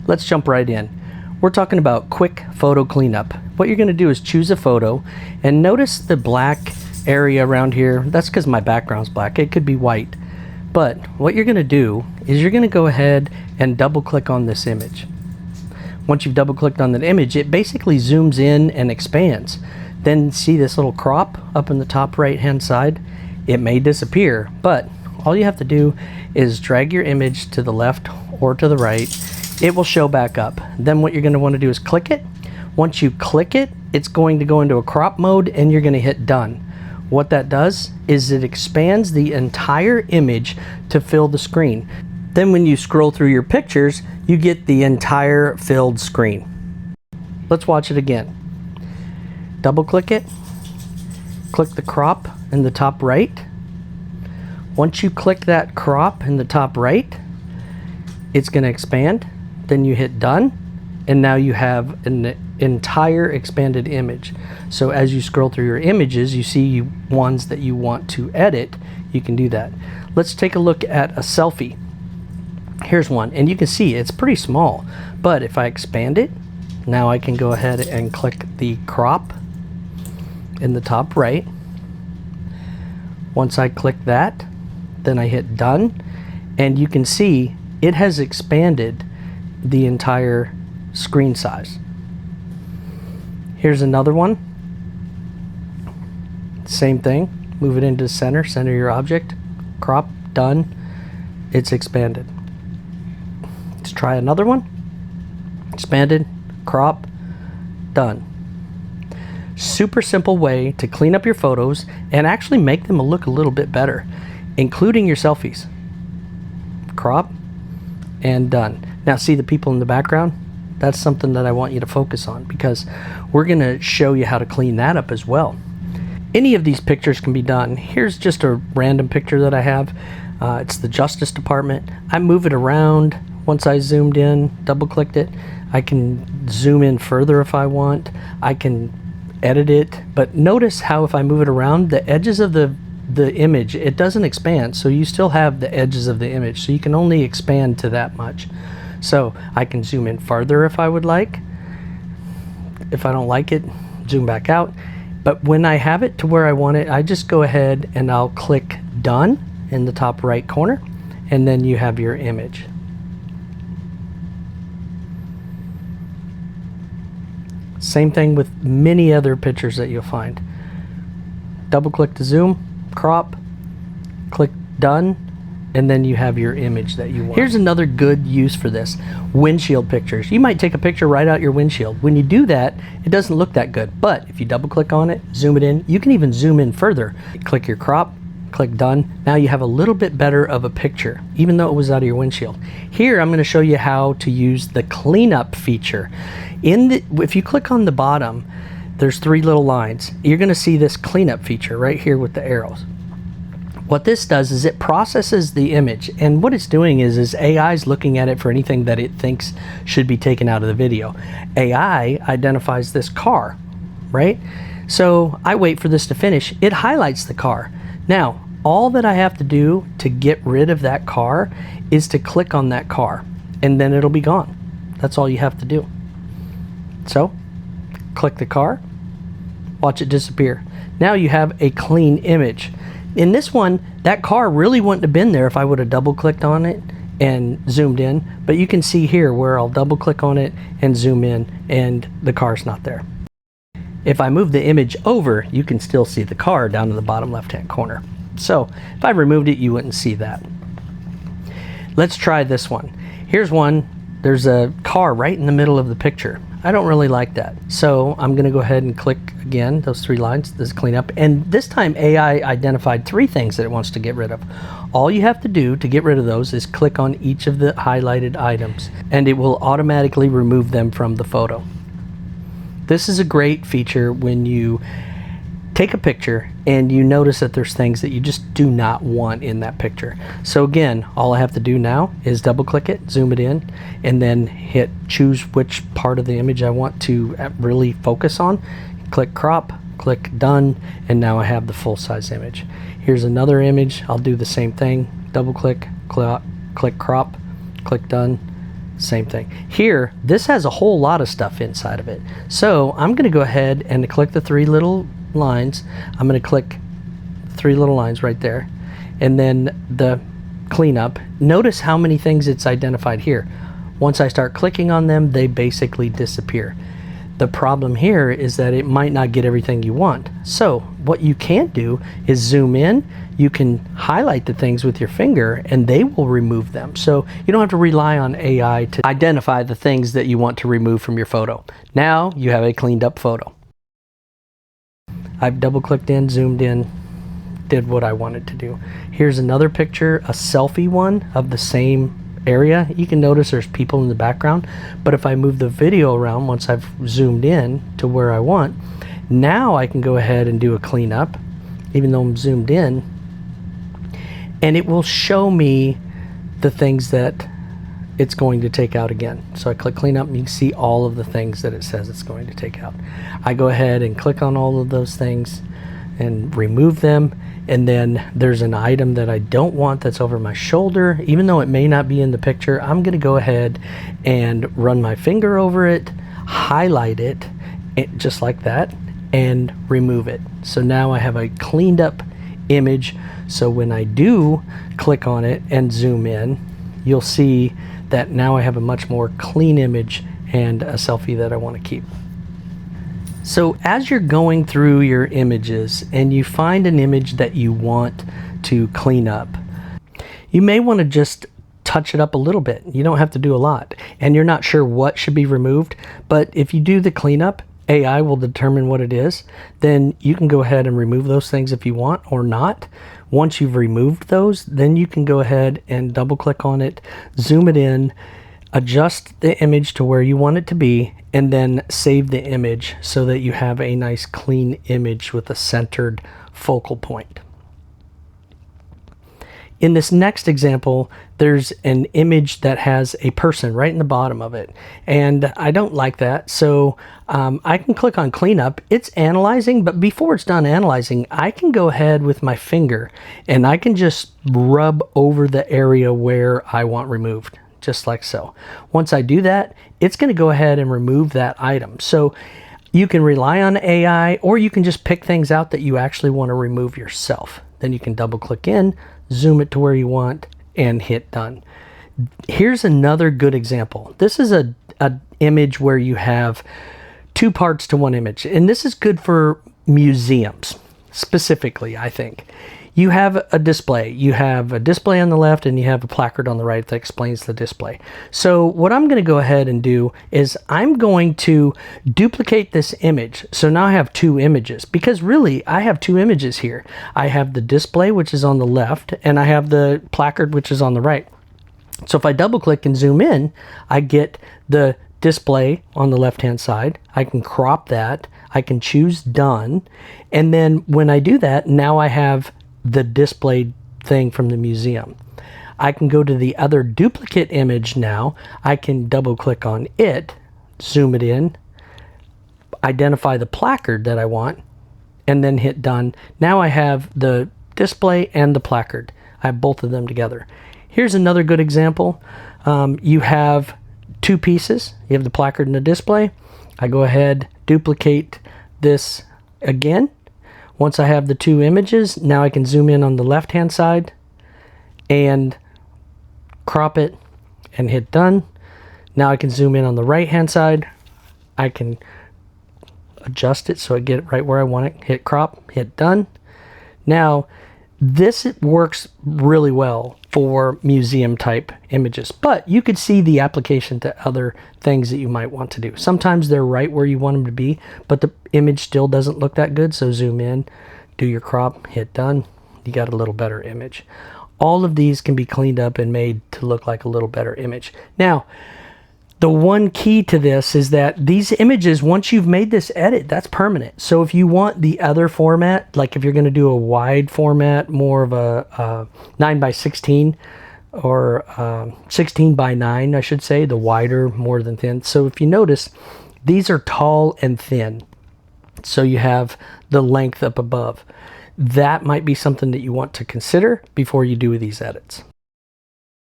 Let's jump right in. We're talking about quick photo cleanup. What you're going to do is choose a photo and notice the black area around here. That's because my background's black. It could be white. But what you're going to do is you're going to go ahead and double click on this image. Once you've double clicked on that image, it basically zooms in and expands. Then see this little crop up in the top right hand side? It may disappear, but all you have to do is drag your image to the left or to the right. It will show back up. Then what you're going to want to do is click it. Once you click it, it's going to go into a crop mode and you're going to hit done. What that does is it expands the entire image to fill the screen. Then when you scroll through your pictures, you get the entire filled screen. Let's watch it again. Double click it, click the crop in the top right. Once you click that crop in the top right, it's going to expand. Then you hit done, and now you have an entire expanded image. So as you scroll through your images, you see ones that you want to edit, you can do that. Let's take a look at a selfie. Here's one, and you can see it's pretty small, but if I expand it, now I can go ahead and click the crop in the top right. Once I click that, then I hit done, and you can see it has expanded the entire screen size. Here's another one. Same thing. Move it into the center, center your object, crop, done. It's expanded. Let's try another one. Expanded, crop, done. Super simple way to clean up your photos and actually make them look a little bit better, including your selfies. Crop and done. Now see the people in the background? That's something that I want you to focus on because we're going to show you how to clean that up as well. Any of these pictures can be done. Here's just a random picture that I have. It's the Justice Department. I move it around. Once I zoomed in, double clicked it, I can zoom in further if I want. I can edit it, but notice how if I move it around, the edges of the image, it doesn't expand, so you still have the edges of the image, so you can only expand to that much. So I can zoom in farther if I would like. If I don't like it, zoom back out. But when I have it to where I want it, I just go ahead and I'll click done in the top right corner, and then you have your image. Same thing with many other pictures that you'll find. Double click to zoom, crop, click done, and then you have your image that you want. Here's another good use for this. Windshield pictures. You might take a picture right out your windshield. When you do that, it doesn't look that good, but if you double click on it, zoom it in, you can even zoom in further. Click your crop, click done. Now you have a little bit better of a picture, even though it was out of your windshield. Here I'm going to show you how to use the cleanup feature. If you click on the bottom, there's three little lines. You're going to see this cleanup feature right here with the arrows. What this does is it processes the image, and what it's doing is AI is looking at it for anything that it thinks should be taken out of the video. AI identifies this car, right? So I wait for this to finish. It highlights the car. Now, all that I have to do to get rid of that car is to click on that car, and then it'll be gone. That's all you have to do. So, click the car, watch it disappear. Now you have a clean image. In this one, that car really wouldn't have been there if I would have double clicked on it and zoomed in, but you can see here where I'll double click on it and zoom in and the car's not there. If I move the image over, you can still see the car down in the bottom left hand corner. So if I removed it, you wouldn't see that. Let's try this one. Here's one. There's a car right in the middle of the picture. I don't really like that. So I'm going to go ahead and click again, those three lines, this cleanup. And this time AI identified three things that it wants to get rid of. All you have to do to get rid of those is click on each of the highlighted items and it will automatically remove them from the photo. This is a great feature when you take a picture and you notice that there's things that you just do not want in that picture. So again, all I have to do now is double click it, zoom it in, and then hit choose which part of the image I want to really focus on. Click crop, click done, and now I have the full size image. Here's another image. I'll do the same thing. Double click, click crop, click done, Same thing. Here, this has a whole lot of stuff inside of it. So I'm going to go ahead and click the three little lines. I'm going to click three little lines right there. And then the cleanup. Notice how many things it's identified here. Once I start clicking on them, they basically disappear. The problem here is that it might not get everything you want. So what you can do is zoom in. You can highlight the things with your finger and they will remove them. So you don't have to rely on AI to identify the things that you want to remove from your photo. Now you have a cleaned up photo. I've double clicked in, zoomed in, did what I wanted to do. Here's another picture, a selfie one of the same area. You can notice there's people in the background, but if I move the video around once I've zoomed in to where I want, now I can go ahead and do a cleanup even though I'm zoomed in, and it will show me the things that it's going to take out again. So I click cleanup and you can see all of the things that it says it's going to take out. I go ahead and click on all of those things and remove them, and then there's an item that I don't want that's over my shoulder. Even though it may not be in the picture, I'm going to go ahead and run my finger over it, highlight it just like that, and remove it. So now I have a cleaned up image. So when I do click on it and zoom in, you'll see that now I have a much more clean image and a selfie that I want to keep. So as you're going through your images and you find an image that you want to clean up, you may want to just touch it up a little bit. You don't have to do a lot, and you're not sure what should be removed, but if you do the cleanup, AI will determine what it is. Then you can go ahead and remove those things if you want or not. Once you've removed those, then you can go ahead and double click on it, zoom it in, adjust the image to where you want it to be, and then save the image so that you have a nice clean image with a centered focal point. In this next example, there's an image that has a person right in the bottom of it, and I don't like that. So I can click on cleanup. It's analyzing, but before it's done analyzing, I can go ahead with my finger and I can just rub over the area where I want removed, just like so. Once I do that, it's going to go ahead and remove that item. So you can rely on AI, or you can just pick things out that you actually want to remove yourself. Then you can double click in, zoom it to where you want, and hit done. Here's another good example. This is a image where you have two parts to one image, and this is good for museums specifically. I think you have a display. You have a display on the left and you have a placard on the right that explains the display. So what I'm going to go ahead and do is I'm going to duplicate this image. So now I have two images, because really I have two images here. I have the display, which is on the left, and I have the placard, which is on the right. So if I double click and zoom in, I get the display on the left hand side. I can crop that. I can choose done. And then when I do that, now I have the displayed thing from the museum. I can go to the other duplicate image now. I can double click on it, zoom it in, identify the placard that I want, and then hit done. Now I have the display and the placard. I have both of them together. Here's another good example. You have two pieces. You have the placard and the display. I go ahead, duplicate this again. Once I have the two images, now I can zoom in on the left hand side and crop it and hit done. Now I can zoom in on the right hand side. I can adjust it so I get it right where I want it. Hit crop, hit done. Now this works really well for museum type images, but you could see the application to other things that you might want to do. Sometimes they're right where you want them to be, but the image still doesn't look that good. So zoom in, do your crop, hit done. You got a little better image. All of these can be cleaned up and made to look like a little better image. Now, the one key to this is that these images, once you've made this edit, that's permanent. So if you want the other format, like if you're going to do a wide format, more of a 9:16 or 16:9, I should say, the wider more than thin. So if you notice, these are tall and thin. So you have the length up above. That might be something that you want to consider before you do these edits.